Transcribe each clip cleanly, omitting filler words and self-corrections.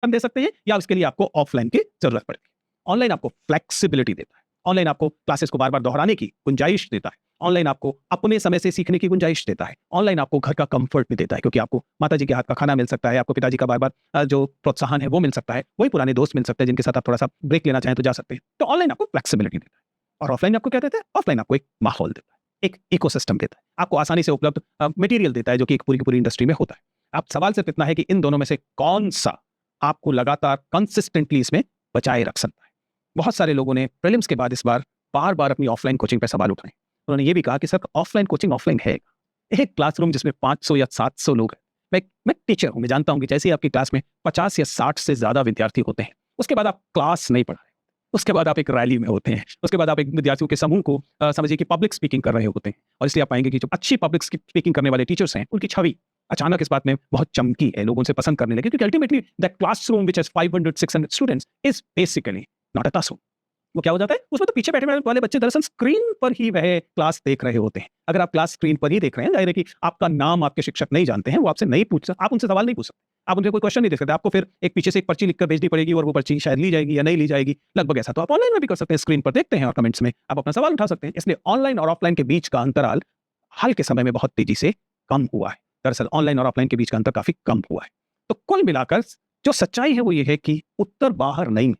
दे सकते हैं या उसके लिए आपको ऑफलाइन की जरूरत पड़ेगी। ऑनलाइन आपको फ्लेक्सिबिलिटी देता है, ऑनलाइन आपको क्लासेस को बार बार दोहराने की गुंजाइश देता है, ऑनलाइन आपको अपने समय से सीखने की गुंजाइश देता है, ऑनलाइन आपको घर का कंफर्ट भी देता है, क्योंकि आपको माताजी के हाथ का खाना मिल सकता है, आपको पिताजी का बार बार जो प्रोत्साहन है वो मिल सकता है, वही पुराने दोस्त मिल सकते हैं जिनके साथ आप थोड़ा सा ब्रेक लेना चाहें तो जा सकते हैं। तो ऑनलाइन आपको फ्लेक्सिबिलिटी देता है। और ऑफलाइन आपको क्या देता है? ऑफलाइन आपको एक माहौल देता है, एक इकोसिस्टम देता है, आपको आसानी से उपलब्ध मटेरियल देता है जो कि एक पूरी की पूरी इंडस्ट्री में होता है। अब सवाल सिर्फ इतना है कि इन दोनों में से कौन सा आपको लगातार कंसिस्टेंटली इसमें बचाए रख सकता है। बहुत सारे लोगों ने प्रीलिम्स के बाद इस बार बार बार अपनी ऑफलाइन कोचिंग पर सवाल उठाए। उन्होंने ये भी कहा कि सर ऑफलाइन कोचिंग ऑफलाइन है, एक क्लासरूम जिसमें 500 या 700 लोग हैं, मैं टीचर हूं, मैं जानता हूं कि जैसे ही आपकी क्लास में 50 या 60 से ज्यादा विद्यार्थी होते हैं, उसके बाद आप क्लास नहीं पढ़ा रहे, उसके बाद आप एक रैली में होते हैं, उसके बाद आप एक विद्यार्थियों के समूह को समझिए कि पब्लिक स्पीकिंग कर रहे होते हैं। और इसलिए आप पाएंगे कि जो अच्छी पब्लिक स्पीकिंग करने वाले टीचर्स हैं उनकी छवि अचानक इस बात में बहुत चमकी है, लोग उनसे पसंद करने लगे, क्योंकि ultimately the classroom which has 500-600 students is basically not a classroom. वो क्या हो जाता है, उसमें तो पीछे बैठे वाले बच्चे दरअसल स्क्रीन पर ही वह क्लास देख रहे होते हैं। अगर आप क्लास स्क्रीन पर ही देख रहे हैं, जाहिर है कि आपका नाम आपके शिक्षक नहीं जानते हैं, वो आपसे नहीं पूछ सकते, आप उनसे सवाल नहीं पूछ सकते, आप उनसे कोई क्वेश्चन नहीं दे सकते, आपको फिर एक पीछे से एक पर्ची लिखकर भेजनी पड़ेगी और वो पर्ची शायद ली जाएगी या नहीं ली जाएगी, लगभग ऐसा तो आप ऑनलाइन में भी कर सकते हैं, स्क्रीन पर देखते हैं और कमेंट्स में आप अपना सवाल उठा सकते हैं। इसलिए ऑनलाइन और ऑफलाइन के बीच का अंतराल हाल के समय में बहुत तेजी से कम हुआ है। दरअसल ऑनलाइन और ऑफलाइन के बीच का अंतर काफी कम हुआ है। तो कुल मिलाकर जो सच्चाई है वो ये है कि उत्तर बाहर नहीं है,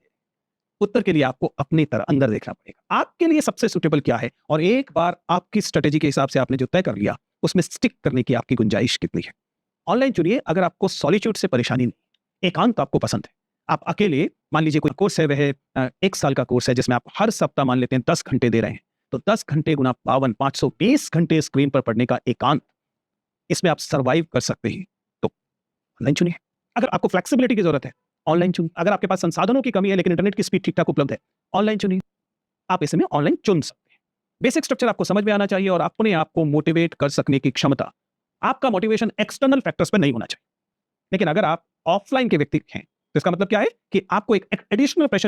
उत्तर के लिए आपको अपनी तरह अंदर देखना पड़ेगा, आपके लिए सबसे सुटेबल क्या है, और एक बार आपकी स्ट्रेटेजी के हिसाब से आपने जो तय कर लिया उसमें स्टिक करने की आपकी गुंजाइश कितनी है। ऑनलाइन चुनिए अगर आपको सॉलिट्यूड से परेशानी नहीं, एकांत आपको पसंद है, आप अकेले, मान लीजिए कोई कोर्स है वह 1 साल का कोर्स है जिसमें आप हर सप्ताह मान लेते हैं 10 घंटे दे रहे हैं, तो 10 घंटे गुना 52 520 घंटे स्क्रीन पर पढ़ने का एकांत, इसमें आप सर्वाइव कर सकते हैं तो ऑनलाइन चुनिए। अगर आपको फ्लेक्सिबिलिटी की जरूरत है, ऑनलाइन चुनिए। अगर आपके पास संसाधनों की कमी है लेकिन इंटरनेट की स्पीड ठीक ठाक उपलब्ध है, ऑनलाइन चुनिए। आप इसमें ऑनलाइन चुन सकते हैं। बेसिक स्ट्रक्चर आपको समझ में आना चाहिए और अपने आप को मोटिवेट कर सकने की क्षमता, आपका मोटिवेशन एक्सटर्नल फैक्टर्स पर नहीं होना चाहिए। लेकिन अगर आप ऑफलाइन के व्यक्ति हैं तो इसका मतलब क्या है कि आपको एक एडिशनल प्रेशर